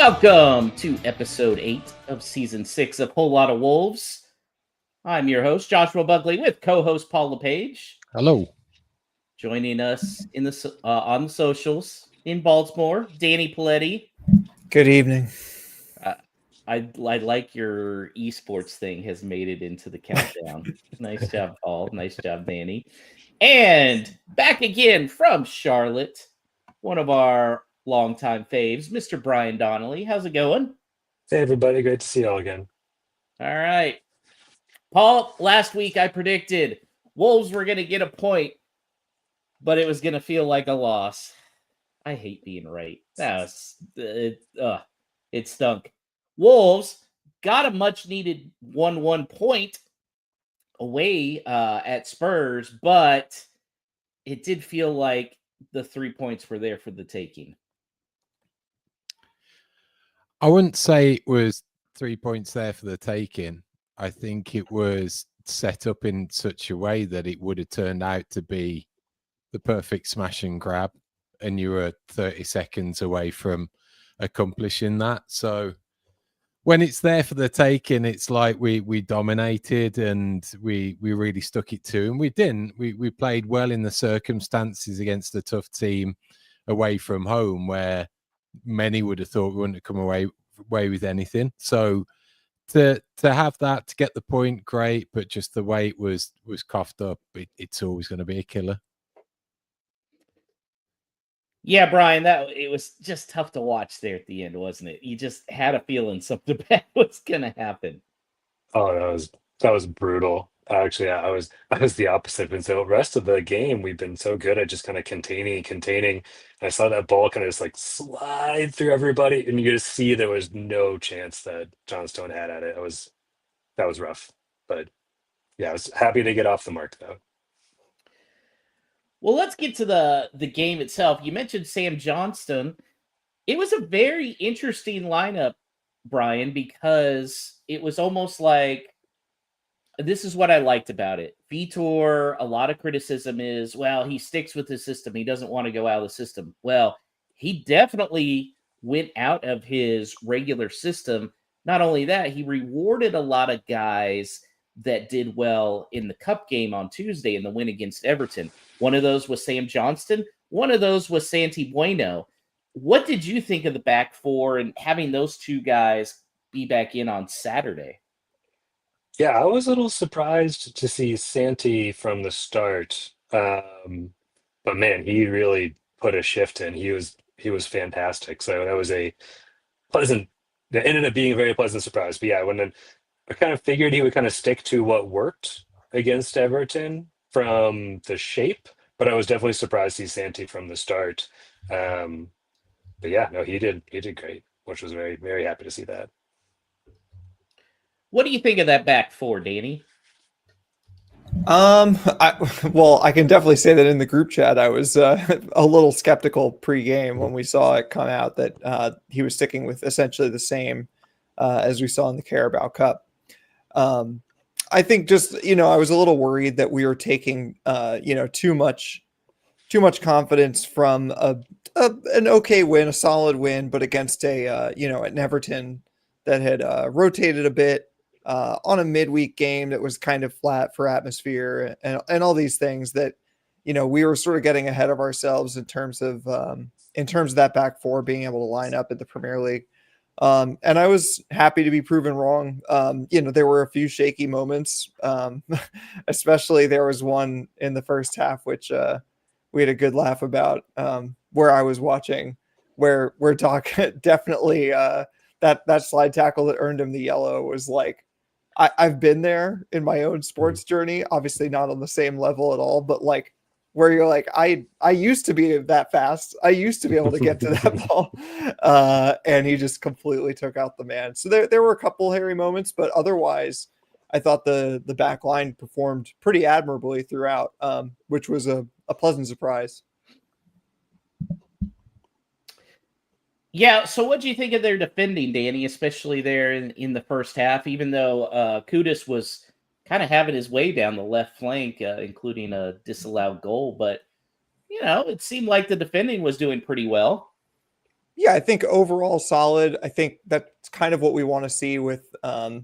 Welcome to episode 8 of season 6 of Whole Lotta Wolves. I'm your host, Joshua Buckley, with co-host Paul LePage. Hello. Joining us in the on the socials in Baltimore, Danny Paletti. Good evening. I like your esports thing has made it into the countdown. Nice job, Paul. Nice job, Danny. And back again from Charlotte, one of our longtime faves, Mr. Brian Donley. How's it going? Hey, everybody. Great to see you all again. All right. Paul, last week I predicted Wolves were going to get a point, but it was going to feel like a loss. I hate being right. It stunk. Wolves got a much-needed 1-1 point away at Spurs, but it did feel like the 3 points were there for the taking. I wouldn't say it was 3 points there for the taking. I think it was set up in such a way that it would have turned out to be the perfect smash and grab, and you were 30 seconds away from accomplishing that. So when it's there for the taking, it's like we dominated and we really stuck it to, and we didn't. We played well in the circumstances against a tough team away from home, where many would have thought we wouldn't have come away with anything. So to have that, to get the point, great, but just the way it was coughed up, it's always going to be a killer. Yeah, Brian, it was just tough to watch there at the end, wasn't it? You just had a feeling something bad was going to happen. Oh, that was brutal. Actually, I was the opposite. And so the rest of the game, we've been so good at just kind of containing. I saw that ball kind of just like slide through everybody, and you just see there was no chance that Johnstone had at it. That was rough, but yeah, I was happy to get off the mark though. Well, let's get to the game itself. You mentioned Sam Johnston. It was a very interesting lineup, Brian, because it was almost like, this is what I liked about it. Vitor, a lot of criticism is, well, he sticks with the system. He doesn't want to go out of the system. Well, he definitely went out of his regular system. Not only that, he rewarded a lot of guys that did well in the cup game on Tuesday in the win against Everton. One of those was Sam Johnston. One of those was Santi Bueno. What did you think of the back four and having those two guys be back in on Saturday? Yeah, I was a little surprised to see Santi from the start. But man, he really put a shift in. He was fantastic. So that was a pleasant, that ended up being a very pleasant surprise. But yeah, I kind of figured he would kind of stick to what worked against Everton from the shape, but I was definitely surprised to see Santi from the start. But yeah, no, he did great, which was very, very happy to see that. What do you think of that back four, Danny? I can definitely say that in the group chat, I was a little skeptical pre-game when we saw it come out that he was sticking with essentially the same as we saw in the Carabao Cup. I think just, I was a little worried that we were taking, too much confidence from an okay win, a solid win, but against an Everton that had rotated a bit on a midweek game that was kind of flat for atmosphere and all these things that, we were sort of getting ahead of ourselves in terms of that back four being able to line up in the Premier League. And I was happy to be proven wrong. There were a few shaky moments, especially there was one in the first half, which we had a good laugh about where I was watching, where Doc definitely that slide tackle that earned him the yellow was like, I've been there in my own sports journey, obviously not on the same level at all, but like where you're like, I used to be that fast. I used to be able to get to that ball. And he just completely took out the man. So there were a couple hairy moments, but otherwise I thought the back line performed pretty admirably throughout, which was a pleasant surprise. Yeah, so what do you think of their defending, Danny, especially there in the first half, even though Kudus was kind of having his way down the left flank, including a disallowed goal. But, it seemed like the defending was doing pretty well. Yeah, I think overall solid. I think that's kind of what we want to see with the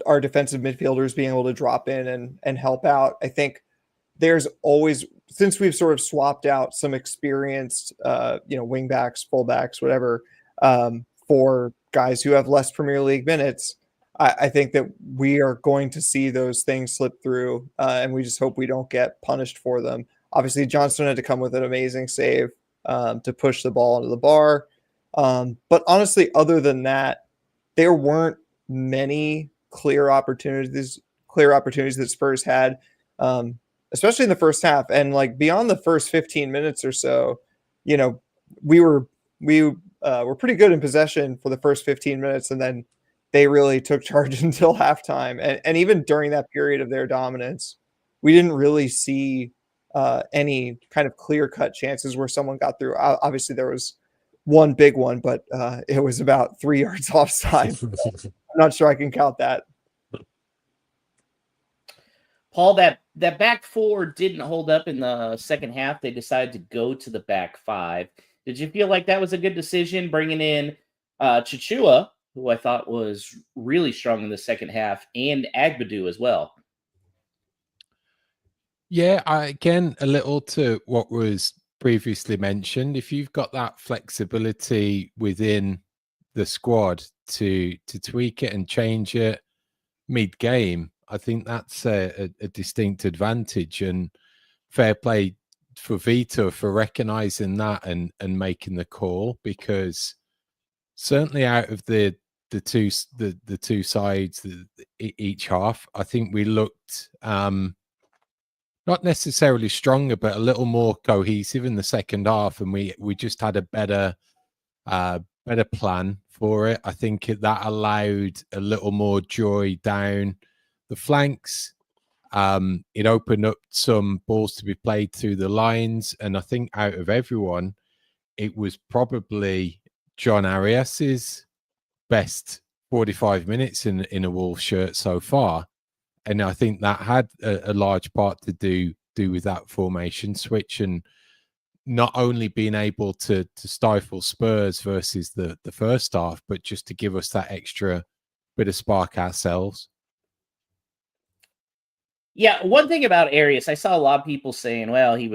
our defensive midfielders being able to drop in and help out. I think there's always, since we've sort of swapped out some experienced wing backs, fullbacks, whatever, for guys who have less Premier League minutes. I think that we are going to see those things slip through, and we just hope we don't get punished for them. Obviously, Johnston had to come with an amazing save to push the ball into the bar. But honestly, other than that, there weren't many clear opportunities that Spurs had, especially in the first half. And like beyond the first 15 minutes or so, we were pretty good in possession for the first 15 minutes, and then they really took charge until halftime. And even during that period of their dominance, we didn't really see any kind of clear-cut chances where someone got through. Obviously, there was one big one, but it was about 3 yards offside. I'm not sure I can count that. Paul, that back four didn't hold up in the second half. They decided to go to the back five. Did you feel like that was a good decision, bringing in Chichua, who I thought was really strong in the second half, and Agbadu as well? Yeah, again, a little to what was previously mentioned. If you've got that flexibility within the squad to tweak it and change it mid-game, I think that's a distinct advantage, and fair play for Vito for recognizing that and making the call, because certainly out of the two sides, each half, I think we looked not necessarily stronger, but a little more cohesive in the second half, and we just had a better plan for it. I think that allowed a little more joy down the flanks. It opened up some balls to be played through the lines, and I think out of everyone, it was probably John Arias's best 45 minutes in a Wolves shirt so far. And I think that had a large part to do with that formation switch, and not only being able to stifle Spurs versus the first half, but just to give us that extra bit of spark ourselves. Yeah, one thing about Arias, I saw a lot of people saying, well, he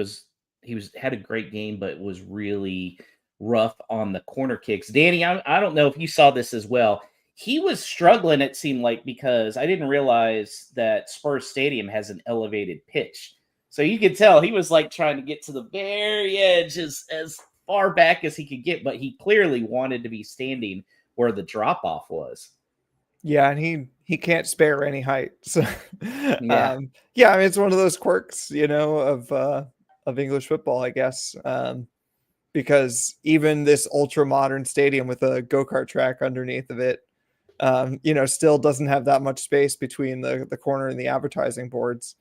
had a great game, but was really rough on the corner kicks. Danny, I don't know if you saw this as well. He was struggling, it seemed like, because I didn't realize that Spurs Stadium has an elevated pitch. So you could tell he was like trying to get to the very edge as far back as he could get, but he clearly wanted to be standing where the drop-off was. Yeah, and he can't spare any height. So Yeah. I mean, it's one of those quirks, of English football, I guess. Because even this ultra modern stadium with a go-kart track underneath of it, still doesn't have that much space between the corner and the advertising boards.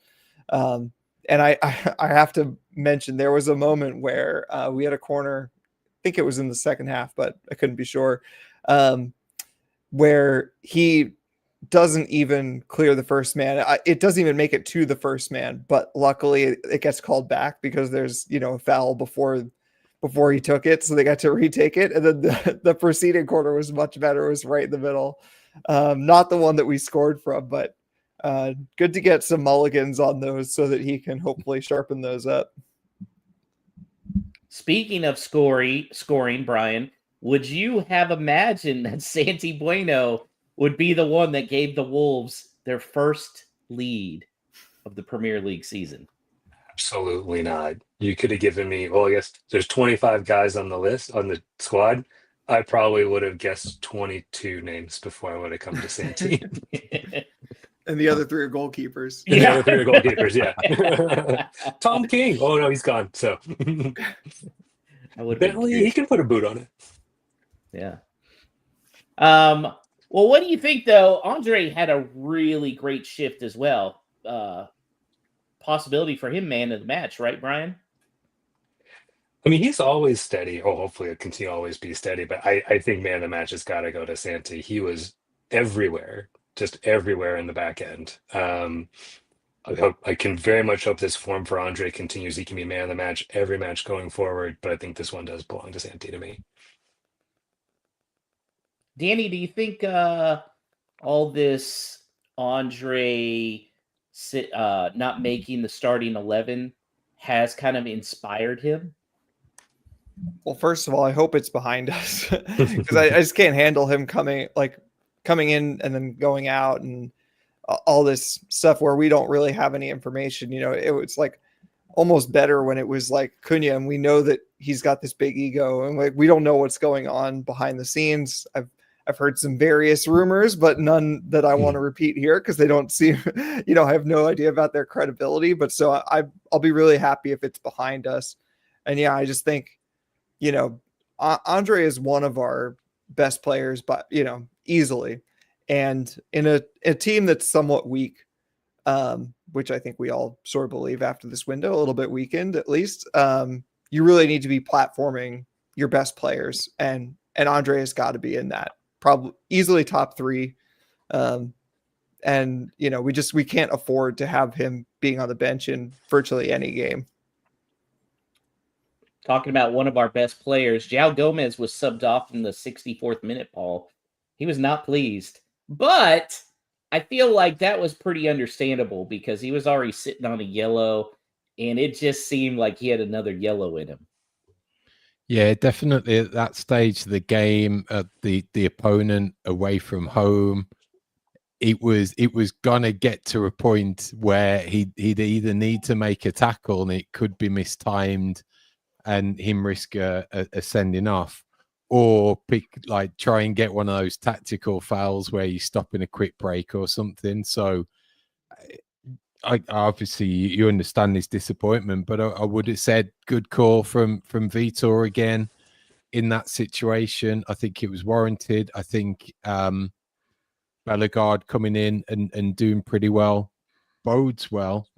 And I have to mention, there was a moment where we had a corner, I think it was in the second half, but I couldn't be sure, where he doesn't even clear the first man. It doesn't even make it to the first man, but luckily it gets called back because there's, a foul before he took it. So they got to retake it. And then the preceding corner was much better. It was right in the middle. Not the one that we scored from, but good to get some mulligans on those so that he can hopefully sharpen those up. Speaking of scoring, Brian, would you have imagined that Santi Bueno would be the one that gave the Wolves their first lead of the Premier League season? Absolutely not. You could have given me, well, I guess there's 25 guys on the list, on the squad. I probably would have guessed 22 names before I would have come to Santi. And the other three are goalkeepers. And the other three are goalkeepers, yeah. Tom King. Oh, no, he's gone. So Bentley, he can put a boot on it. Yeah. Well, what do you think, though? Andre had a really great shift as well. Possibility for him man of the match, right, Brian? I mean, he's always steady. Oh, hopefully it can always be steady. But I think man of the match has got to go to Santi. He was everywhere, just everywhere in the back end. I can very much hope this form for Andre continues. He can be man of the match every match going forward, but I think this one does belong to Santi to me. Danny, do you think all this Andre not making the starting 11 has kind of inspired him? Well, first of all, I hope it's behind us because I just can't handle him coming in and then going out and all this stuff where we don't really have any information. You know, it was like almost better when it was like Cunha, and we know that he's got this big ego, and like we don't know what's going on behind the scenes. I've heard some various rumors, but none that I want to repeat here because they don't seem, you know, I have no idea about their credibility. But so I'll be really happy if it's behind us. And yeah, I just think, you know, Andre is one of our best players, but, you know, easily. And in a team that's somewhat weak, which I think we all sort of believe after this window, a little bit weakened at least, you really need to be platforming your best players. And Andre has got to be in that. Probably easily top 3. And, you know, we can't afford to have him being on the bench in virtually any game. Talking about one of our best players, João Gomez was subbed off in the 64th minute, Paul. He was not pleased. But I feel like that was pretty understandable because he was already sitting on a yellow, and it just seemed like he had another yellow in him. Yeah, definitely at that stage of the game, the opponent away from home, it was gonna get to a point where he'd either need to make a tackle and it could be mistimed and him risk a sending off, or try and get one of those tactical fouls where you stop in a quick break or something. So I obviously you understand his disappointment, but I would have said good call from Vitor again in that situation. I think it was warranted. I think Bellegarde coming in and doing pretty well bodes well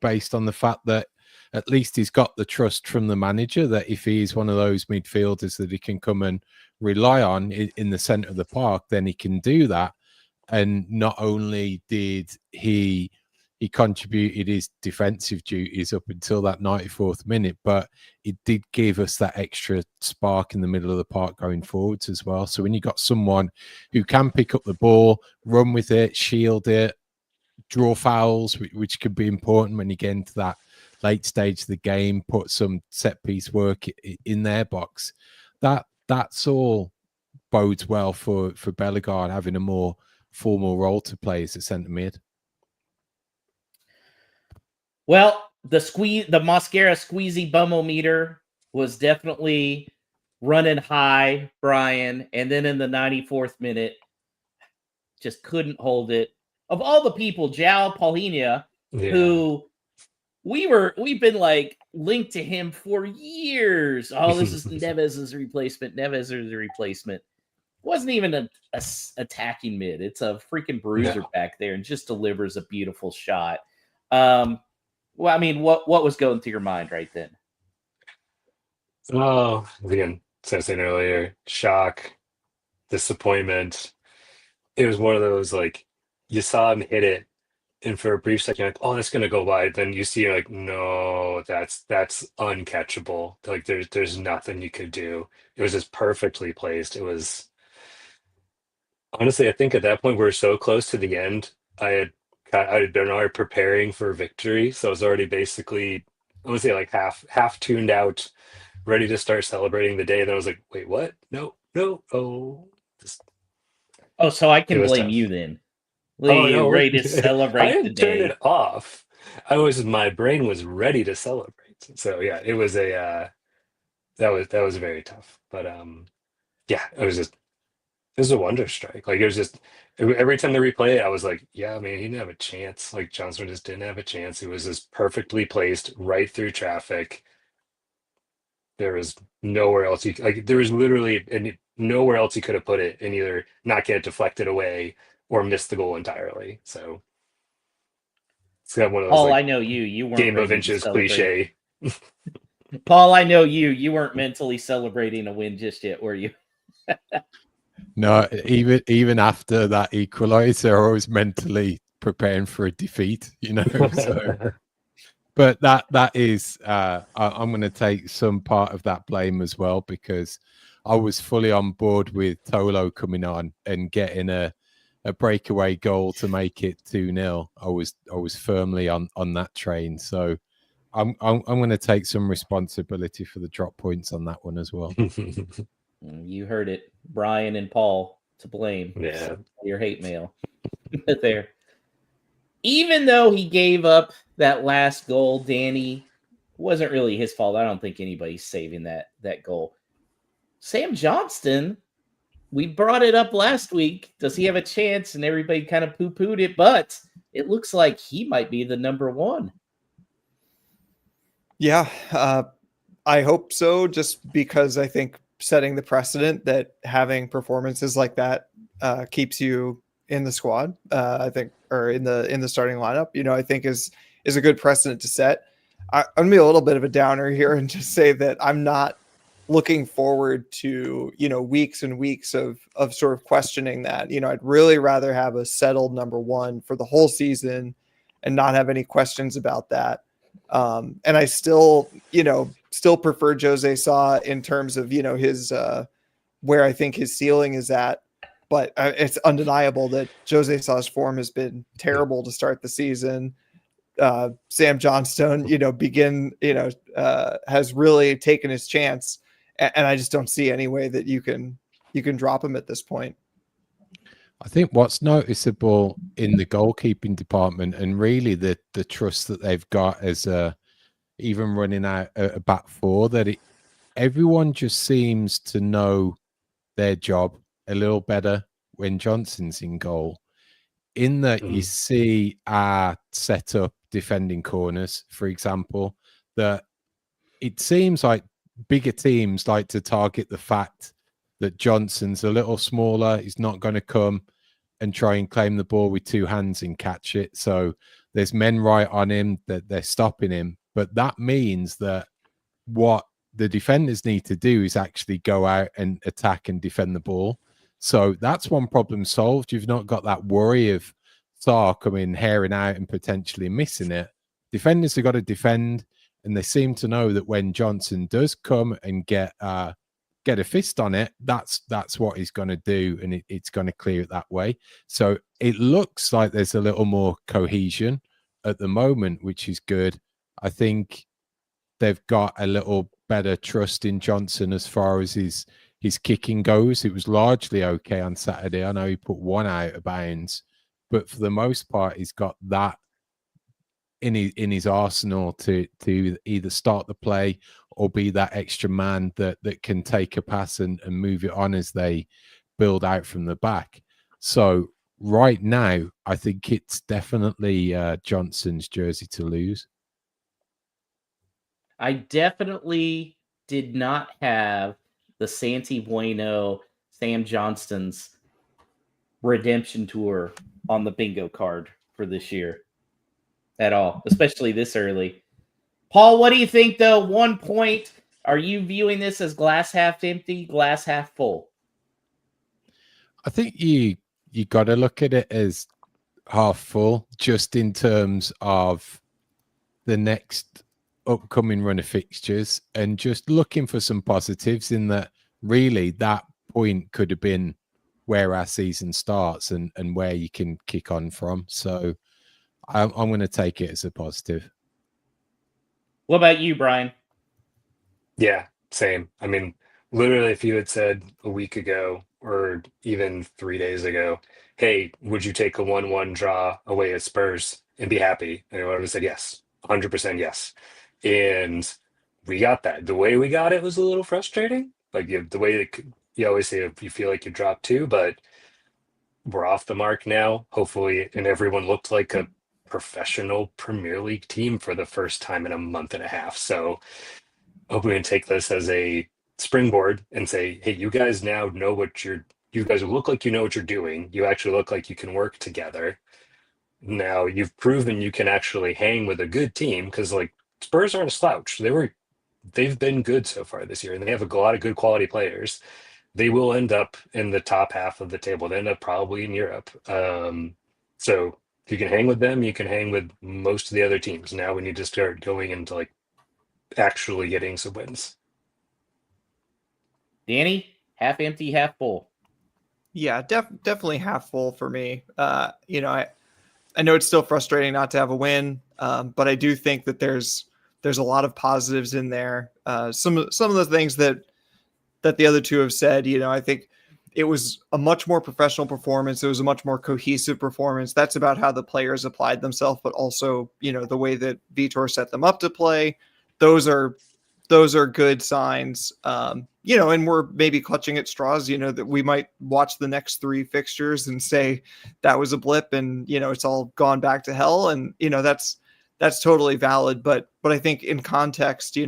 based on the fact that at least he's got the trust from the manager that if he is one of those midfielders that he can come and rely on in the center of the park, then he can do that. And not only did he contributed his defensive duties up until that 94th minute, but it did give us that extra spark in the middle of the park going forwards as well. So when you got someone who can pick up the ball, run with it, shield it, draw fouls, which could be important when you get into that late stage of the game, put some set piece work in their box, that's all bodes well for Bellegarde having a more formal role to play as a centre mid. Well, the Mosquera squeezy bummometer was definitely running high, Brian, and then in the 94th minute, just couldn't hold it. Of all the people, João Palhinha, who we've been like linked to him for years. Oh, this is Neves's replacement. Wasn't even a attacking mid. It's a freaking bruiser back there and just delivers a beautiful shot. Well, I mean, what was going through your mind right then? Oh, again, as I was saying earlier, shock, disappointment. It was one of those, like, you saw him hit it, and for a brief second, you're like, oh, that's gonna go wide. Then you see, you're like, no, that's uncatchable. Like, there's nothing you could do. It was just perfectly placed. It was honestly, I think at that point we were so close to the end. I had been already preparing for victory, so I was already basically, I would say, like half tuned out, ready to start celebrating the day. And then I was like, wait, what? No, oh, so I can blame tough. You then. Oh, no. Ready to celebrate I the didn't day. turn it off. My brain was ready to celebrate. So yeah, it was that was very tough. But yeah, it was a wonder strike. Like, it was just every time they replay it, I was like, yeah, man, he didn't have a chance. Like, Johnson just didn't have a chance. It was just perfectly placed right through traffic. There was nowhere else there was literally nowhere else he could have put it and either not get it deflected away or miss the goal entirely. So it's got one of those, Paul, like, I know you weren't game of ready to inches celebrate. cliche. Paul, I know you weren't mentally celebrating a win just yet, were you? No, even after that equalizer, I was mentally preparing for a defeat, So, but that is, I'm going to take some part of that blame as well, because I was fully on board with Tolo coming on and getting a breakaway goal to make it 2-0. I was firmly on that train. So I'm going to take some responsibility for the drop points on that one as well. You heard it, Brian and Paul to blame. Yeah, Your hate mail there. Even though he gave up that last goal, Danny, wasn't really his fault. I don't think anybody's saving that goal. Sam Johnston, we brought it up last week. Does he have a chance? And everybody kind of poo-pooed it, but it looks like he might be the number one. Yeah, I hope so, just because I think setting the precedent that having performances like that keeps you in the squad, I think, or in the starting lineup, I think is a good precedent to set. I'm gonna be a little bit of a downer here and just say that I'm not looking forward to, weeks and weeks of sort of questioning that. I'd really rather have a settled number one for the whole season and not have any questions about that. And I still prefer Jose Sa in terms of, his where I think his ceiling is at. But it's undeniable that Jose Sa's form has been terrible to start the season. Sam Johnstone, has really taken his chance, and I just don't see any way that you can drop him at this point. I think what's noticeable in the goalkeeping department, and really the trust that they've got as even running out a back four, that everyone just seems to know their job a little better when Johnson's in goal. In that you see our setup defending corners, for example, that it seems like bigger teams like to target the fact that Johnson's a little smaller. He's not going to come and try and claim the ball with two hands and catch it. So there's men right on him that they're stopping him. But that means that what the defenders need to do is actually go out and attack and defend the ball. So that's one problem solved. You've not got that worry of Sarr coming herring out and potentially missing it. Defenders have got to defend, and they seem to know that when Johnson does come and get a fist on it, that's what he's going to do, and it's going to clear it that way. So it looks like there's a little more cohesion at the moment, which is good. I think they've got a little better trust in Johnson as far as his kicking goes. It was largely okay on Saturday. I know he put one out of bounds, but for the most part, he's got that in his arsenal to either start the play or be that extra man that can take a pass and move it on as they build out from the back. So right now, I think it's definitely Johnson's jersey to lose. I definitely did not have the Santi Bueno Sam Johnston's redemption tour on the bingo card for this year at all, especially this early. Paul, what do you think, though? 1 point. Are you viewing this as glass half empty, glass half full? I think you got to look at it as half full, just in terms of the next upcoming run of fixtures, and just looking for some positives in that. Really, that point could have been where our season starts and where you can kick on from. So I'm going to take it as a positive. What about you, Brian? Yeah, same. I mean, literally, if you had said a week ago or even 3 days ago, hey, would you take a 1-1 draw away at Spurs and be happy? And I would have said yes, 100% yes. And we got that. The way we got it was a little frustrating. Like the way that you always say, you feel like you dropped two, but we're off the mark now, hopefully. And everyone looked like a professional Premier League team for the first time in a month and a half. So I hope we can take this as a springboard and say, hey, you guys now know you guys look like you know what you're doing. You actually look like you can work together. Now you've proven you can actually hang with a good team, because like Spurs aren't a slouch. They've been good so far this year, and they have a lot of good quality players. They will end up in the top half of the table. They end up probably in Europe. So If you can hang with them, you can hang with most of the other teams. Now we need to start going into like actually getting some wins. Danny, half empty, half full. Yeah, definitely half full for me. I know it's still frustrating not to have a win, but I do think that there's a lot of positives in there. Some of the things that the other two have said, I think it was a much more professional performance. It was a much more cohesive performance. That's about how the players applied themselves, but also, the way that Vitor set them up to play. Those are good signs. And we're maybe clutching at straws, that we might watch the next 3 fixtures and say that was a blip and, it's all gone back to hell. And, that's totally valid. But I think in context,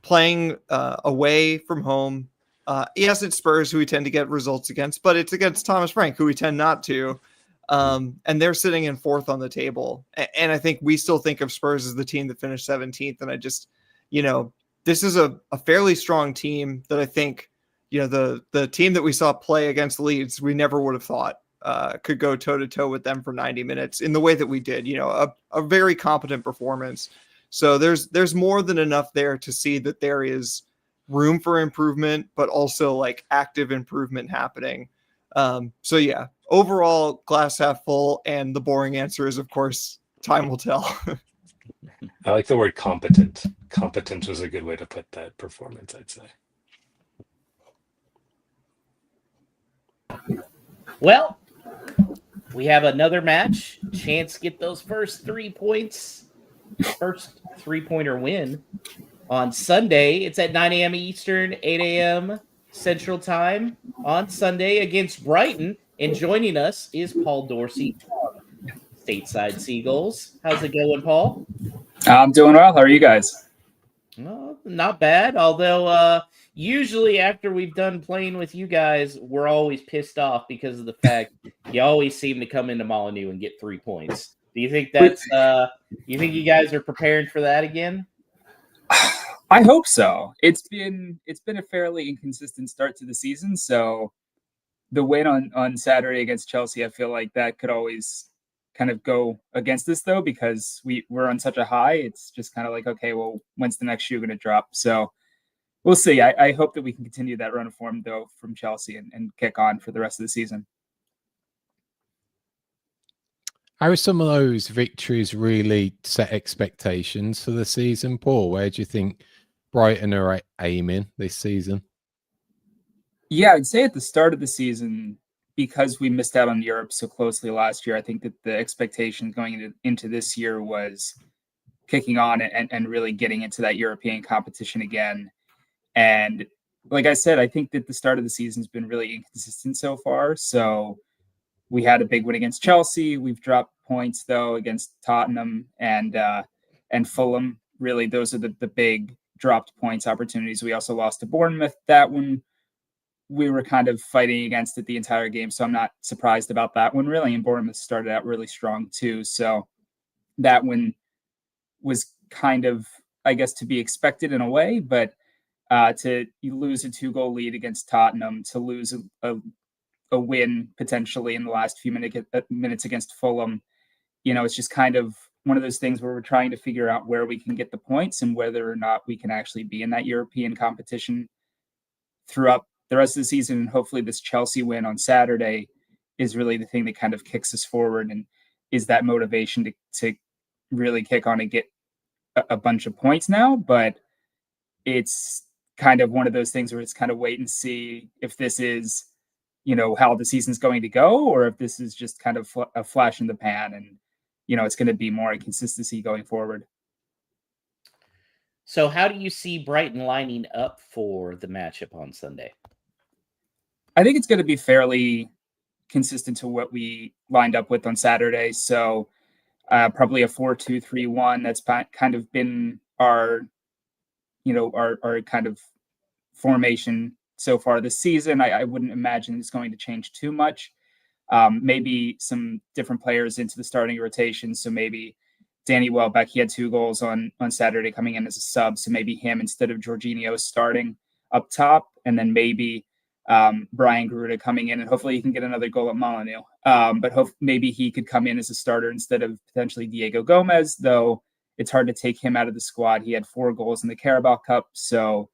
playing away from home, yes, it's Spurs who we tend to get results against, but it's against Thomas Frank who we tend not to. And they're sitting in 4th on the table. And I think we still think of Spurs as the team that finished 17th. And I just, this is a fairly strong team that I think, the team that we saw play against Leeds, we never would have thought could go toe to toe with them for 90 minutes in the way that we did, a very competent performance. So there's more than enough there to see that there is room for improvement, but also like active improvement happening. So yeah, overall glass half full, and the boring answer is, of course, time will tell. I like the word competent. Competent was a good way to put that performance, I'd say. Well, we have another match. Chance to get those first 3 points. First 3-pointer win on Sunday. It's at 9 a.m. Eastern, 8 a.m. Central Time on Sunday against Brighton. And joining us is Paul Dorsey, Stateside Seagulls. How's it going, Paul? I'm doing well. How are you guys? Well, not bad. Although usually after we've done playing with you guys, we're always pissed off because of the fact you always seem to come into Molyneux and get 3 points. Do you think that's you think you guys are preparing for that again? I hope so. It's been a fairly inconsistent start to the season. So the win on Saturday against Chelsea, I feel like that could always kind of go against us though, because we're on such a high. It's just kind of like, okay, well, when's the next shoe going to drop? So we'll see. I hope that we can continue that run of form though from Chelsea and kick on for the rest of the season. How some of those victories really set expectations for the season, Paul? Where do you think Brighton are aiming this season? Yeah, I'd say at the start of the season, because we missed out on Europe so closely last year, I think that the expectation going into this year was kicking on and really getting into that European competition again. And like I said, I think that the start of the season has been really inconsistent so far. So we had a big win against Chelsea. We've dropped points though against Tottenham and Fulham. Really, those are the big dropped points opportunities. We also lost to Bournemouth. That one we were kind of fighting against it the entire game, so I'm not surprised about that one really. And Bournemouth started out really strong too, so that one was kind of, I guess, to be expected in a way. But to lose a 2-goal lead against Tottenham, to lose a win potentially in the last few minutes against Fulham, it's just kind of one of those things where we're trying to figure out where we can get the points and whether or not we can actually be in that European competition throughout the rest of the season. And hopefully this Chelsea win on Saturday is really the thing that kind of kicks us forward and is that motivation to really kick on and get a bunch of points now. But it's kind of one of those things where it's kind of wait and see if this is, how the season's going to go, or if this is just kind of a flash in the pan and, it's going to be more consistency going forward. So how do you see Brighton lining up for the matchup on Sunday? I think it's going to be fairly consistent to what we lined up with on Saturday. So probably a 4-2-3-1. That's kind of been our kind of formation so far this season. I wouldn't imagine it's going to change too much. Maybe some different players into the starting rotation. So maybe Danny Welbeck, he had 2 goals on Saturday coming in as a sub. So maybe him instead of Jorginho starting up top. And then maybe Brian Garuda coming in, and hopefully he can get another goal at Molyneux. But maybe he could come in as a starter instead of potentially Diego Gomez, though it's hard to take him out of the squad. He had 4 goals in the Carabao Cup. So,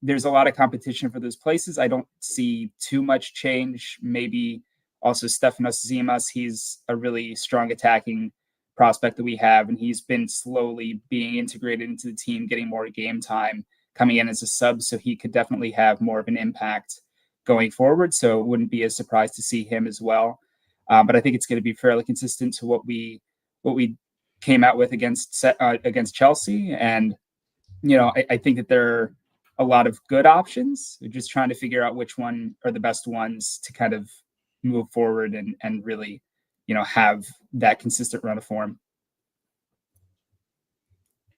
there's a lot of competition for those places. I don't see too much change. Maybe also Stefanos Zimas, he's a really strong attacking prospect that we have, and he's been slowly being integrated into the team, getting more game time, coming in as a sub, so he could definitely have more of an impact going forward. So it wouldn't be a surprise to see him as well. But I think it's going to be fairly consistent to what we came out with against Chelsea. And, I think that there are a lot of good options. We're just trying to figure out which one are the best ones to kind of move forward and really, have that consistent run of form.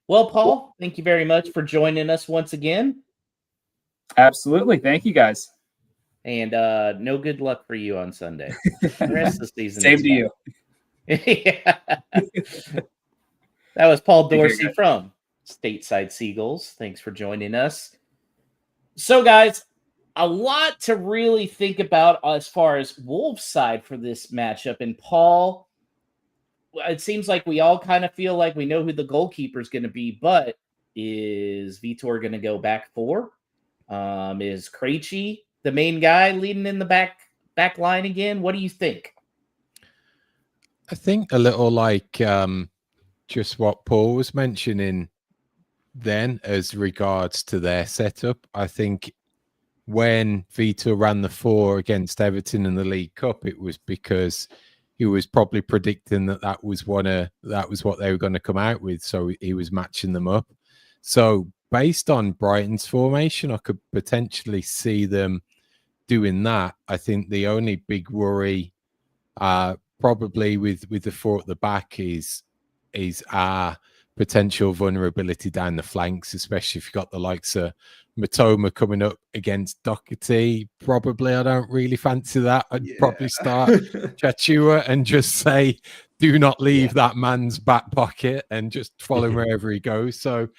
Well, Paul, thank you very much for joining us once again. Absolutely. Thank you, guys. And no good luck for you on Sunday. The rest of the season. Same to you. Yeah. That was Paul Dorsey Okay, from Stateside Seagulls. Thanks for joining us. So, guys, a lot to really think about as far as Wolves' side for this matchup. And Paul, it seems like we all kind of feel like we know who the goalkeeper is going to be, but is Vitor going to go back 4? Is Krejci the main guy leading in the back line again? What do you think? I think a little like just what Paul was mentioning then as regards to their setup. I think when Vitor ran the 4 against Everton in the League Cup, it was because he was probably predicting that was what they were going to come out with. So he was matching them up. So based on Brighton's formation, I could potentially see them doing that. I think the only big worry probably with the 4 at the back is our potential vulnerability down the flanks, especially if you've got the likes of Matoma coming up against Doherty. Probably I don't really fancy that. I'd probably start Chachua and just say, do not leave that man's back pocket and just follow him wherever he goes. So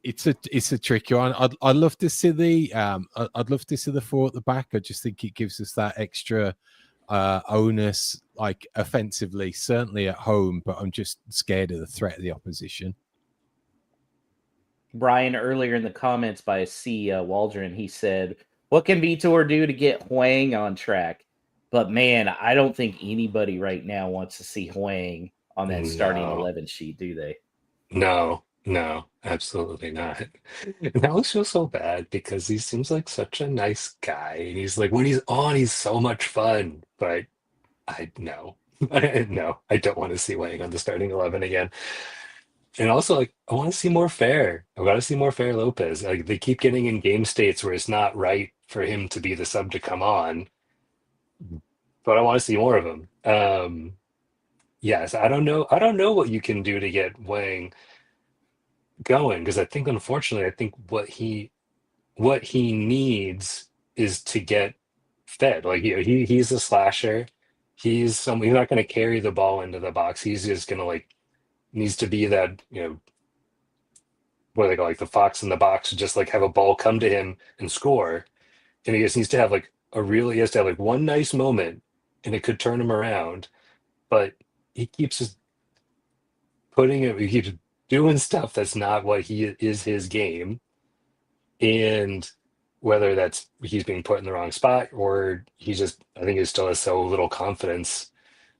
it's a tricky one. I'd love to see the 4 at the back. I just think it gives us that extra onus, like offensively, certainly at home, but I'm just scared of the threat of the opposition. Brian, earlier in the comments by C. Waldron, he said, what can Vitor do to get Hwang on track? But man, I don't think anybody right now wants to see Hwang on that starting 11 sheet, do they? No, absolutely not. And that was just so bad because he seems like such a nice guy. And he's like, when he's on, he's so much fun. But no, I don't want to see Wang on the starting 11 again. And also, like, I want to see more Fair. I got to see more Fair Lopez. Like, they keep getting in game states where it's not right for him to be the sub to come on. But I want to see more of him. Yes, I don't know what you can do to get Wang going, because I think, unfortunately, what he needs is to get fed. Like, he's a slasher. He's not going to carry the ball into the box. He's just going to needs to be that, what do they call, like the fox in the box, just like have a ball come to him and score. And he just needs to have he has to have one nice moment and it could turn him around. But he keeps just he keeps doing stuff that's not what is his game. And whether that's he's being put in the wrong spot or I think he still has so little confidence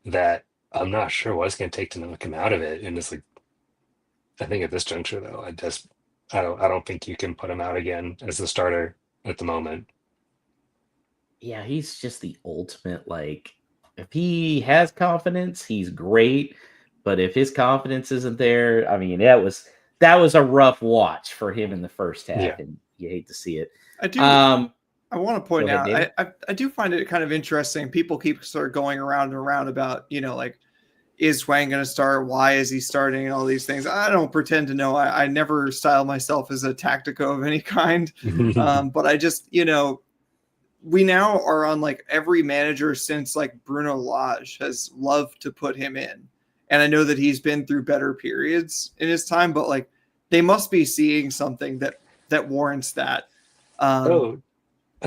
that I'm not sure what it's going to take to knock him out of it. And it's I think at this juncture, though, I don't think you can put him out again as the starter at the moment. Yeah, he's just the ultimate, if he has confidence, he's great. But if his confidence isn't there, I mean, that was a rough watch for him in the first half, and you hate to see it. I do. I want to point out, I do find it kind of interesting. People keep sort of going around and around about, is Hwang going to start? Why is he starting? And all these things. I don't pretend to know. I never style myself as a tactico of any kind. But I just, we now are on every manager since Bruno Lage has loved to put him in. And I know that he's been through better periods in his time, but they must be seeing something that warrants that.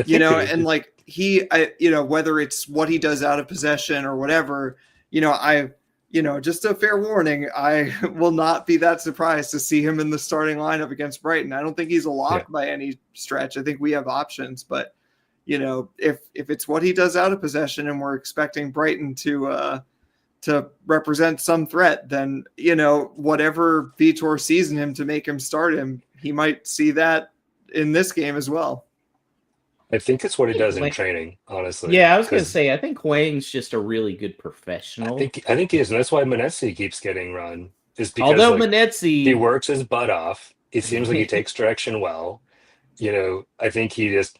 you know, and like whether it's what he does out of possession or whatever, just a fair warning, I will not be that surprised to see him in the starting lineup against Brighton. I don't think he's a lock by any stretch. I think we have options, but if it's what he does out of possession and we're expecting Brighton to represent some threat, then whatever Vitor sees in him to make him start him, he might see that in this game as well. I think it's what he does in training, honestly. Yeah, I was going to say, I think Hwang's just a really good professional. I think he is, and that's why Manetzi keeps getting run. Is because although Manetzi, he works his butt off. It seems like he takes direction well. I think he just,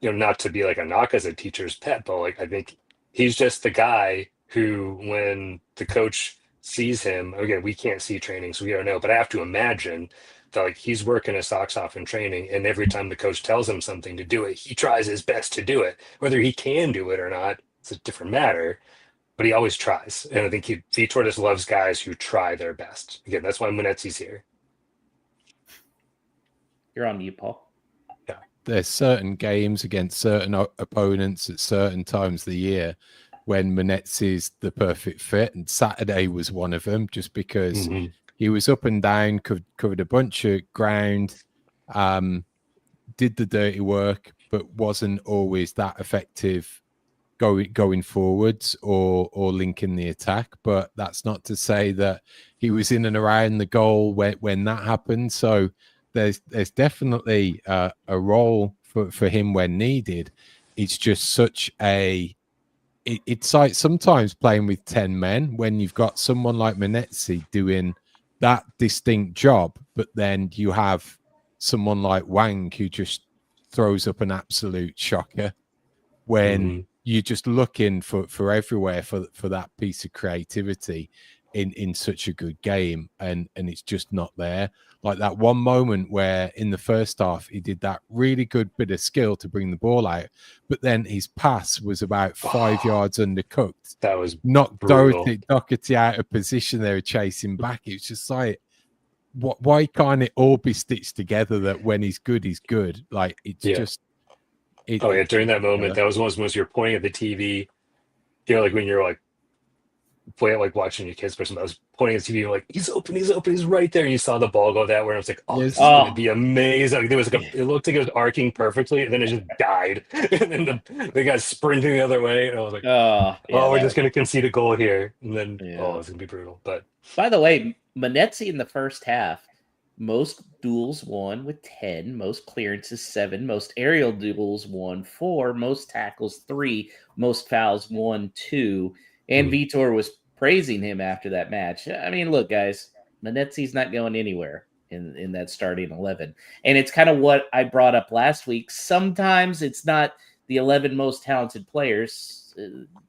not to be like a knock as a teacher's pet, but like I think he's just the guy who, when the coach sees him, again, we can't see training, so we don't know, but I have to imagine that like he's working his socks off in training, and every time the coach tells him something to do it, he tries his best to do it. Whether he can do it or not, it's a different matter, but he always tries. And I think Vitor just loves guys who try their best. Again, that's why Manetzi's here. You're on mute, Paul. Yeah. There's certain games against certain opponents at certain times of the year when Manetzi's the perfect fit, and Saturday was one of them, just because he was up and down, covered a bunch of ground, did the dirty work, but wasn't always that effective going forwards or linking the attack. But that's not to say that he was in and around the goal when that happened. So there's definitely a role for him when needed. It's just such it's like sometimes playing with 10 men when you've got someone like Manetzi doing that distinct job, but then you have someone like Hwang who just throws up an absolute shocker when you're just looking for everywhere for that piece of creativity in such a good game, and it's just not there. Like that one moment where in the first half he did that really good bit of skill to bring the ball out, but then his pass was about 5 yards undercooked. That was knocked brutal. Doherty out of position. They were chasing back. It was just like, why can't it all be stitched together that when he's good? Like it's just. During that moment, that was one of those you're pointing at the TV. Like when you're like watching your kids, person, I was pointing at the TV, like he's open, he's right there, and you saw the ball go that way, and I was like, this is gonna be amazing. There was it looked like it was arcing perfectly, and then it just died, and then the guy sprinting the other way, and I was like, we're just gonna concede a goal here, and then it's gonna be brutal. But by the way, Manetzi in the first half, most duels won with 10, most clearances 7, most aerial duels won 4, most tackles 3, most fouls 1, 2. And Vitor was praising him after that match. I mean, look, guys, Manetzi's not going anywhere in that starting 11. And it's kind of what I brought up last week. Sometimes it's not the 11 most talented players.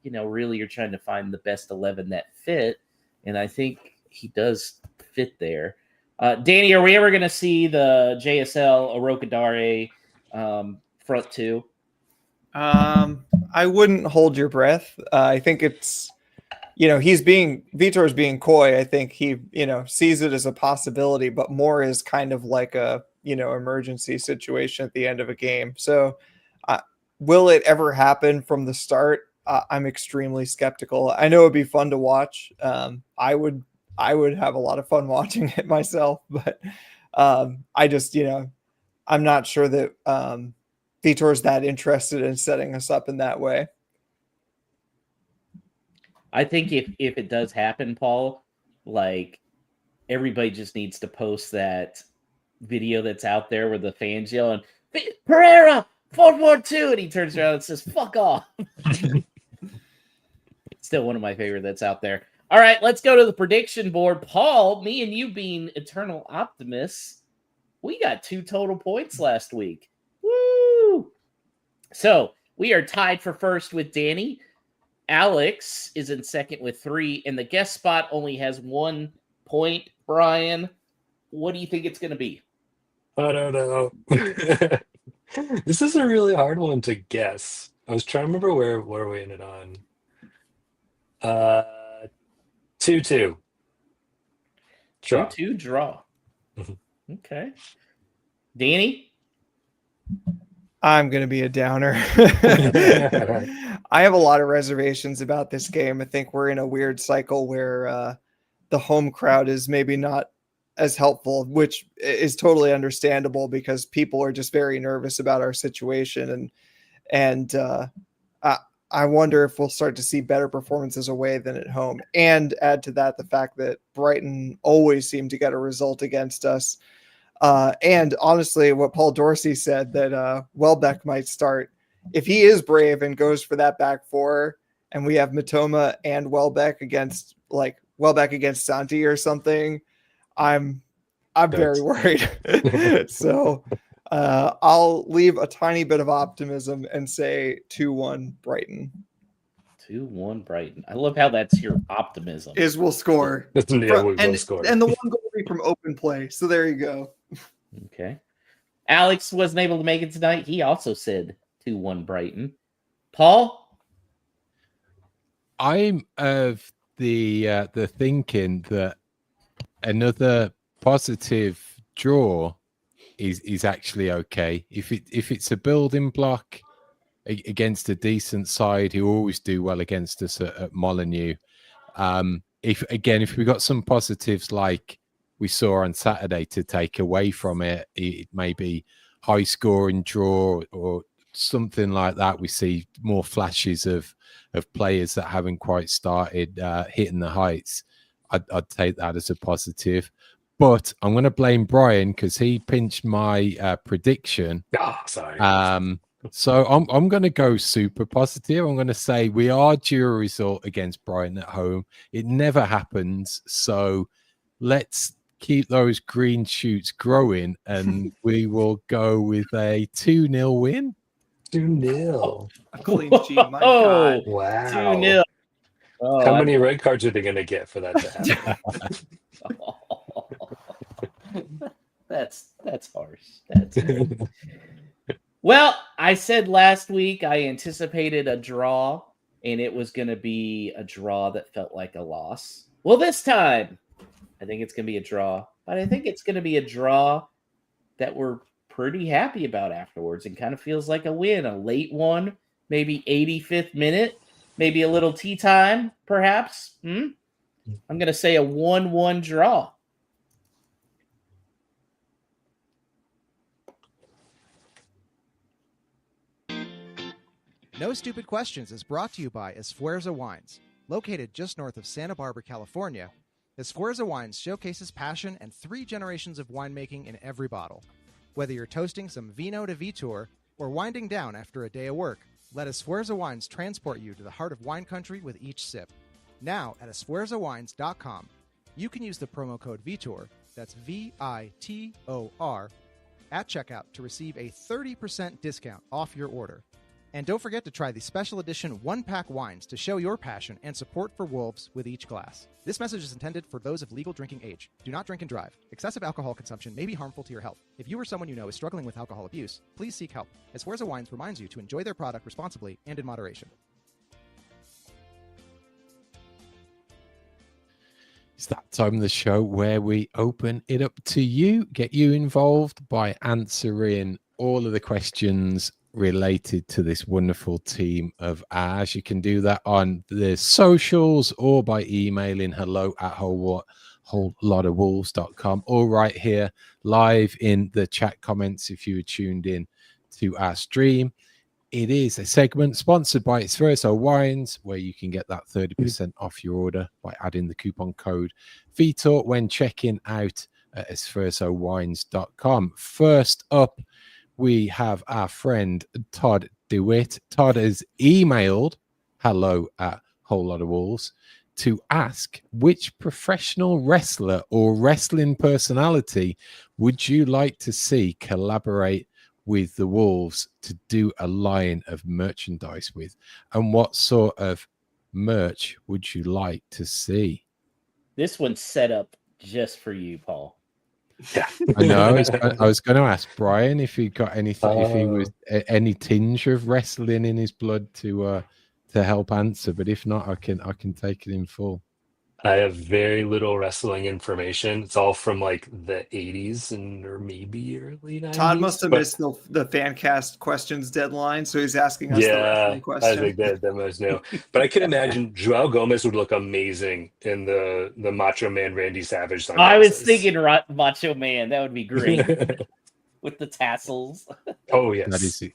Really you're trying to find the best 11 that fit. And I think he does fit there. Danny, are we ever going to see the JSL Arokadare front two? I wouldn't hold your breath. I think it's, Vitor's being coy. I think he, sees it as a possibility, but more as kind of like a, emergency situation at the end of a game. So will it ever happen from the start? I'm extremely skeptical. I know it'd be fun to watch. I would have a lot of fun watching it myself, but I just, I'm not sure that Vitor's that interested in setting us up in that way. I think if it does happen, Paul, like everybody just needs to post that video that's out there where the fans yelling, Pereira, 4-4-2, and he turns around and says, fuck off. It's still one of my favorite that's out there. All right, let's go to the prediction board. Paul, me and you being eternal optimists, we got 2 total points last week. Woo! So we are tied for first with Danny. Alex is in second with 3, and the guest spot only has 1 point. Brian, what do you think it's going to be? I don't know. This is a really hard one to guess. I was trying to remember where we ended on. 2-2. Draw. 2-2 draw. Okay. Danny? I'm going to be a downer. I have a lot of reservations about this game. I think we're in a weird cycle where the home crowd is maybe not as helpful, which is totally understandable because people are just very nervous about our situation. And I wonder if we'll start to see better performances away than at home. And add to that the fact that Brighton always seem to get a result against us. And honestly, what Paul Dorsey said that Welbeck might start, if he is brave and goes for that back four, and we have Matoma and Welbeck against Santi or something, I'm very worried. So I'll leave a tiny bit of optimism and say 2-1 Brighton. 2-1 Brighton. I love how that's your optimism. We'll score. We'll score. And the one goal will be from open play. So there you go. Okay. Alex wasn't able to make it tonight. He also said 2-1 Brighton. Paul? I'm of the thinking that another positive draw is actually okay. If it's a building block against a decent side who always do well against us at Molineux. If we got some positives like we saw on Saturday to take away from it, it may be high scoring draw or something like that. We see more flashes of players that haven't quite started hitting the heights. I'd take that as a positive. But I'm going to blame Brian because he pinched my prediction. Sorry. So I'm going to go super positive. I'm going to say we are due a result against Brighton at home. It never happens. So let's keep those green shoots growing and we will go with a 2-0 win. 2-0. A clean sheet. My God. Wow. 2-0. Oh, How many red cards are they going to get for that to happen? That's harsh. That's Well, I said last week I anticipated a draw, and it was going to be a draw that felt like a loss. Well, this time, I think it's going to be a draw, but I think it's going to be a draw that we're pretty happy about afterwards and kind of feels like a win, a late one, maybe 85th minute, maybe a little tea time, perhaps. I'm going to say a 1-1 draw. No Stupid Questions is brought to you by Esfuerzo Wines. Located just north of Santa Barbara, California, Esfuerzo Wines showcases passion and 3 generations of winemaking in every bottle. Whether you're toasting some Vino de Vitor or winding down after a day of work, let Esfuerzo Wines transport you to the heart of wine country with each sip. Now at esfuerzowines.com, you can use the promo code VITOR, that's VITOR, at checkout to receive a 30% discount off your order. And don't forget to try the special edition 1-pack wines to show your passion and support for Wolves with each glass. This message is intended for those of legal drinking age. Do not drink and drive. Excessive alcohol consumption may be harmful to your health. If you or someone you know is struggling with alcohol abuse, please seek help. Esfuerzo Wines reminds you to enjoy their product responsibly and in moderation. It's that time of the show where we open it up to you, get you involved by answering all of the questions related to this wonderful team of ours. You can do that on the socials or by emailing hello@wholelotofwolves.com or right here live in the chat comments if you were tuned in to our stream. It is a segment sponsored by Esfuerzo Wines where you can get that 30% off your order by adding the coupon code VITOR when checking out at esfuerzowines.com. First up, we have our friend Todd DeWitt. Todd has emailed hello@wholelotofwolves to ask which professional wrestler or wrestling personality would you like to see collaborate with the Wolves to do a line of merchandise with, and what sort of merch would you like to see? This one's set up just for you, Paul. Yeah. I know. I was going to ask Brian if he got anything, if he was any tinge of wrestling in his blood to help answer. But if not, I can take it in full. I have very little wrestling information. It's all from like the 80s or maybe early 90s. Todd must have but missed the fan cast questions deadline, so he's asking us the yeah, wrestling I question. think that must know. But I can imagine Joao Gomez would look amazing in the Macho Man Randy Savage I was sunglasses. thinking Macho Man. That would be great with the tassels. Oh That yes. is it.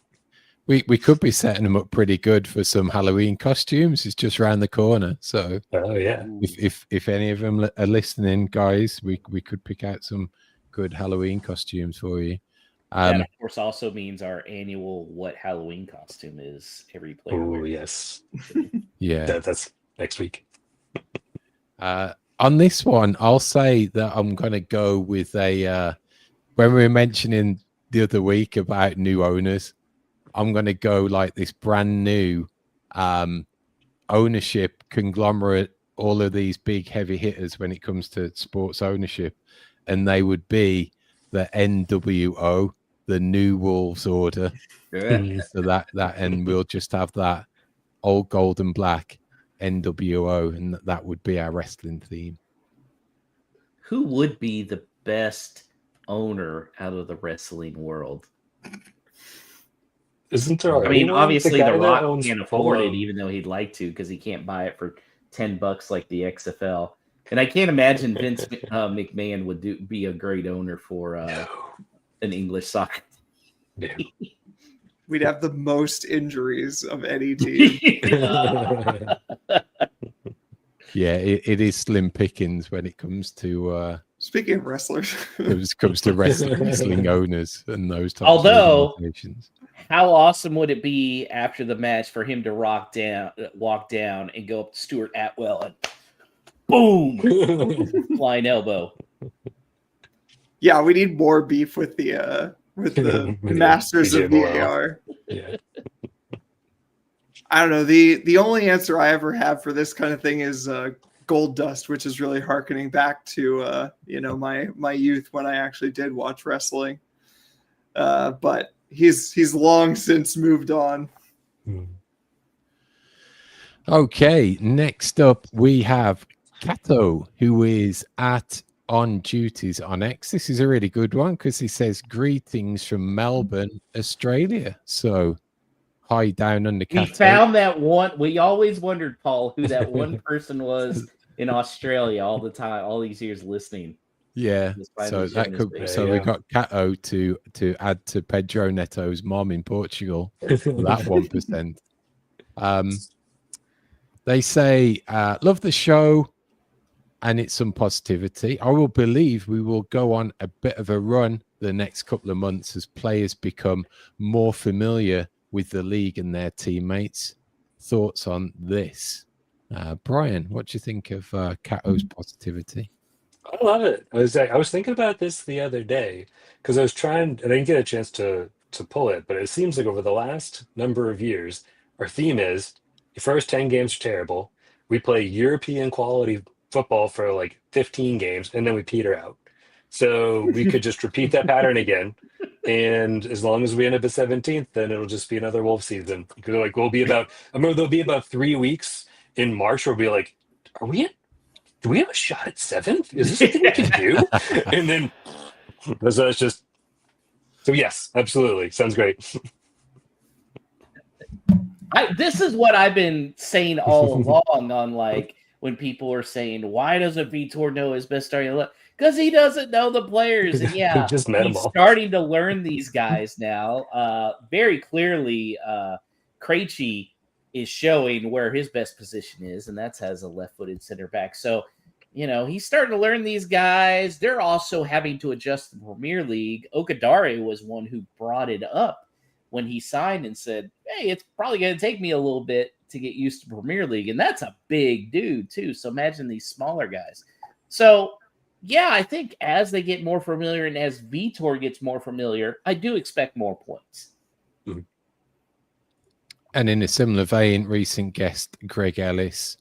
We could be setting them up pretty good for some Halloween costumes. It's just around the corner. So Oh yeah. if any of them are listening, guys, we could pick out some good Halloween costumes for you. That, of course, also means our annual what Halloween costume is every player. Oh wears. yes. Yeah. That's next week. On this one, I'll say that I'm going to go with a. When we were mentioning the other week about new owners, I'm going to go like this brand new ownership conglomerate, all of these big heavy hitters when it comes to sports ownership. And they would be the NWO, the New Wolves Order. So that and we'll just have that old gold and black NWO, and that would be our wrestling theme. Who would be the best owner out of the wrestling world? Isn't there? I mean, anyone? obviously, guy The that Rock owns can't afford it, Polo. even though he'd like to, because he can't buy it for $10 like the XFL. And I can't imagine Vince McMahon would be a great owner for an English soccer. Yeah. We'd have the most injuries of any team. Yeah, it is slim pickings when it comes to Speaking of wrestlers, wrestling owners and those types Although- of organizations. How awesome would it be after the match for him to walk down and go up to Stuart Atwell and boom, flying elbow. yeah, we need more beef with the masters of DJ VAR. Yeah. I don't know. The only answer I ever have for this kind of thing is Gold Dust, which is really hearkening back to my youth when I actually did watch wrestling. But he's long since moved on. Okay, next up we have Kato, who is on duties on X. This is a really good one because he says greetings from Melbourne, Australia. So hi down under We Kato. found that one. We always wondered, Paul, who that one person was in Australia all the time, all these years listening. Yeah, so that could be. So we got Kato to add to Pedro Neto's mom in Portugal. That 1%. They say, love the show, and it's some positivity. I will believe we will go on a bit of a run the next couple of months as players become more familiar with the league and their teammates. Thoughts on this? Brian, what do you think of Kato's positivity? I love it. I was thinking about this the other day because I didn't get a chance to pull it, but it seems like over the last number of years, our theme is the first 10 games are terrible. We play European quality football for like 15 games, and then we peter out. So we could just repeat that pattern again. And as long as we end up at 17th, then it'll just be another Wolf season. Because like there'll be about 3 weeks in March where we'll be like, do we have a shot at 7th? Is this something we can do? And then so it's just so yes, absolutely. Sounds great. This is what I've been saying all along on like when people are saying, why doesn't Vitor know his best starting? Because he doesn't know the players. And yeah, Just met 'em he's all. starting to learn these guys now. Very clearly, Krejci is showing where his best position is, and that's as a left-footed center back. So, he's starting to learn these guys. They're also having to adjust the Premier League. Okadare was one who brought it up when he signed and said, hey, it's probably going to take me a little bit to get used to Premier League. And that's a big dude, too. So imagine these smaller guys. So, yeah, I think as they get more familiar and as Vitor gets more familiar, I do expect more points. Mm-hmm. And in a similar vein, recent guest Greg Ellis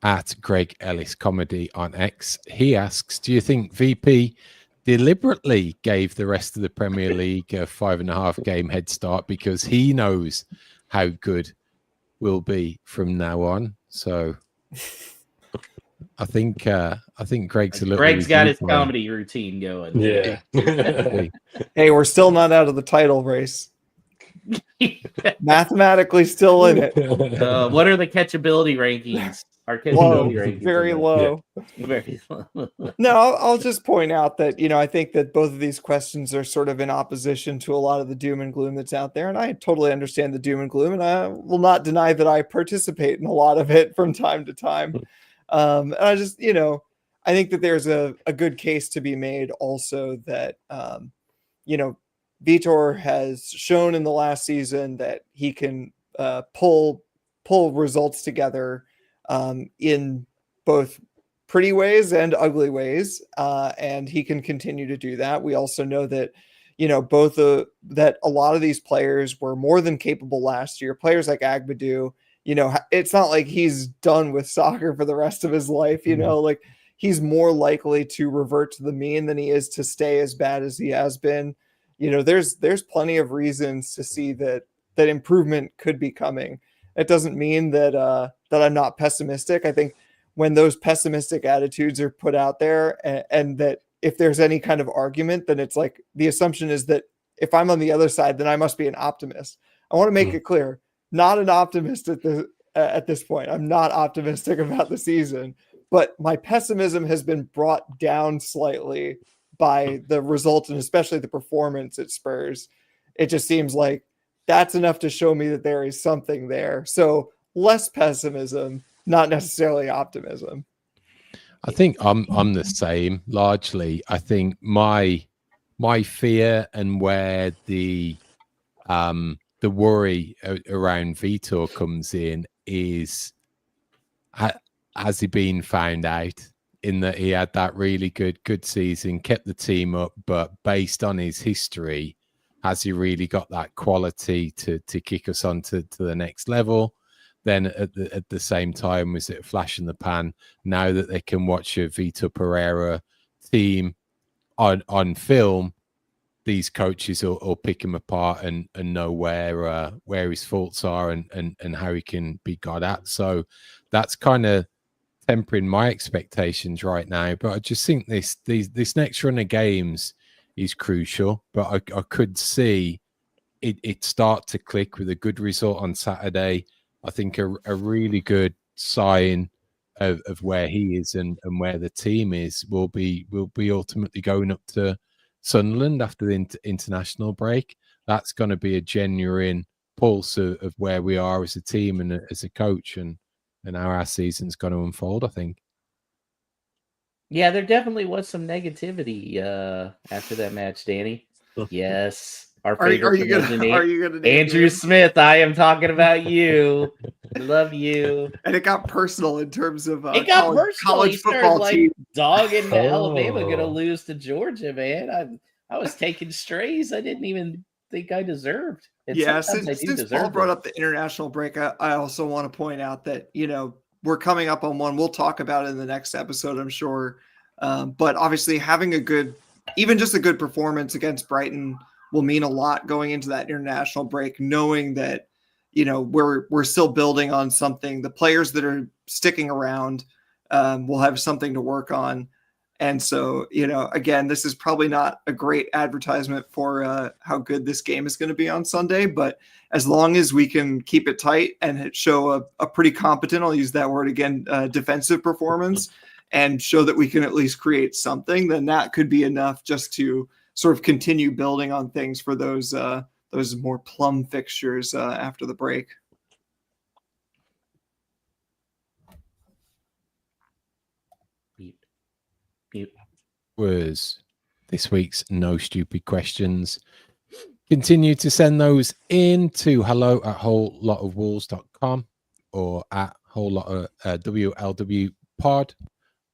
at Greg Ellis Comedy on X, he asks, do you think VP deliberately gave the rest of the Premier League a 5.5 game head start because he knows how good we'll be from now on? So I think Greg's a little. Greg's got his relieved now. comedy routine going. Yeah. Hey, we're still not out of the title race. Mathematically still in it. What are the catchability rankings? Our Low, catchability rankings. very are low. very low. No, I'll just point out that, I think that both of these questions are sort of in opposition to a lot of the doom and gloom that's out there. And I totally understand the doom and gloom, and I will not deny that I participate in a lot of it from time to time. And I just, I think that there's a good case to be made also that, Vitor has shown in the last season that he can pull results together in both pretty ways and ugly ways, and he can continue to do that. We also know that that a lot of these players were more than capable last year. Players like Agbadou, it's not like he's done with soccer for the rest of his life. Like he's more likely to revert to the mean than he is to stay as bad as he has been. There's plenty of reasons to see that improvement could be coming. It doesn't mean that I'm not pessimistic. I think when those pessimistic attitudes are put out there, and that if there's any kind of argument, then it's like the assumption is that if I'm on the other side, then I must be an optimist. I want to make it clear, not an optimist at this point. I'm not optimistic about the season, but my pessimism has been brought down slightly by the result and especially the performance at Spurs. It just seems like that's enough to show me that there is something there. So less pessimism, not necessarily optimism. I think I'm the same largely. I think my fear and where the worry around Vitor comes in is, has he been found out in that he had that really good season, kept the team up, but based on his history, has he really got that quality to kick us on to the next level? Then at the same time, was it a flash in the pan? Now that they can watch a Vitor Pereira team on film, these coaches will pick him apart and know where his faults are and how he can be got at. So that's kind of tempering my expectations right now. But I just think this next run of games is crucial. But I could see it start to click with a good result on Saturday. I think a really good sign of where he is and where the team is will be ultimately going up to Sunderland after the international break. That's going to be a genuine pulse of where we are as a team and as a coach and how our season's going to unfold, I think. Yeah, there definitely was some negativity after that match, Danny. Yes. Are you gonna Andrew Smith, I am talking about you. I love you. And it got personal in terms of It got personal. college He started, football like, team. dogging Alabama gonna lose to Georgia, man. I was taking strays I didn't even think I deserved. And Yeah, sometimes I do since deserve Paul brought them. up the international break, I also want to point out that, we're coming up on one. We'll talk about it in the next episode, I'm sure. But obviously having even just a good performance against Brighton will mean a lot going into that international break, knowing that, we're still building on something. The players that are sticking around will have something to work on. And so, again, this is probably not a great advertisement for how good this game is going to be on Sunday, but as long as we can keep it tight and show a pretty competent, I'll use that word again, defensive performance, and show that we can at least create something, then that could be enough just to sort of continue building on things for those more plum fixtures after the break. Was this week's No Stupid Questions. Continue to send those in to hello@wholelotofwolves.com or at wholelot WLW pod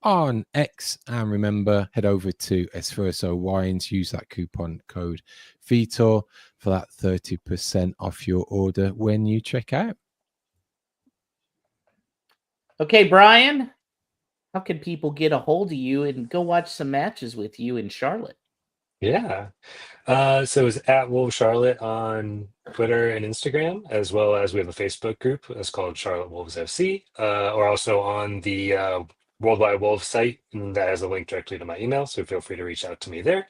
on X. And remember, head over to Espresso Wines, use that coupon code Vitor for that 30% off your order when you check out. Okay, Brian, how can people get a hold of you and go watch some matches with you in Charlotte? Yeah. So it's at Wolves Charlotte on Twitter and Instagram, as well as we have a Facebook group. It's called Charlotte Wolves FC, or also on the Worldwide Wolves site, and that has a link directly to my email. So feel free to reach out to me there.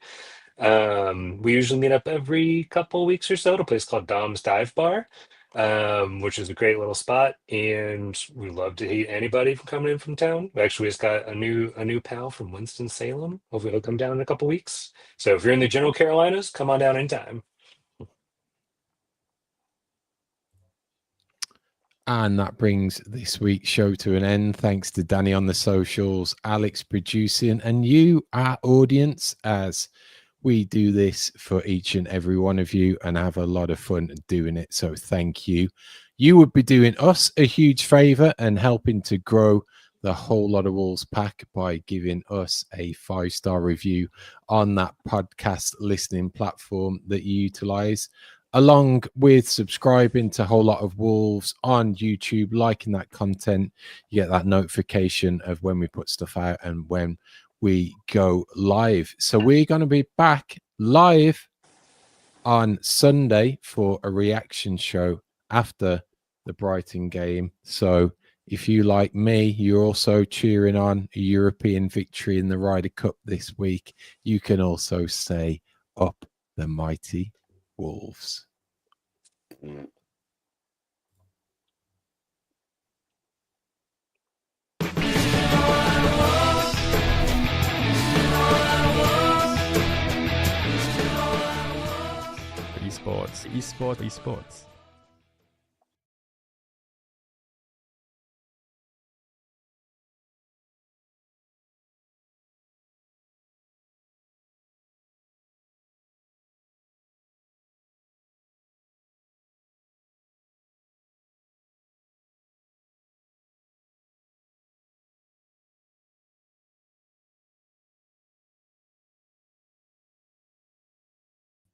We usually meet up every couple weeks or so at a place called Dom's Dive Bar, which is a great little spot, and we love to meet anybody from coming in from town. We actually just got a new pal from Winston-Salem. Hopefully he'll come down in a couple weeks. So if you're in the General Carolinas, come on down anytime. And that brings this week's show to an end. Thanks to Danny on the socials, Alex producing, and you, our audience, as we do this for each and every one of you and have a lot of fun doing it. So thank you. You would be doing us a huge favor and helping to grow the Whole Lot of Wolves pack by giving us a 5-star review on that podcast listening platform that you utilize, along with subscribing to Whole Lot of Wolves on YouTube, liking that content. You get that notification of when we put stuff out and when we go live. So we're going to be back live on Sunday for a reaction show after the Brighton game. So if you, like me, you're also cheering on a European victory in the Ryder Cup this week, you can also stay up the mighty Wolves. Esports.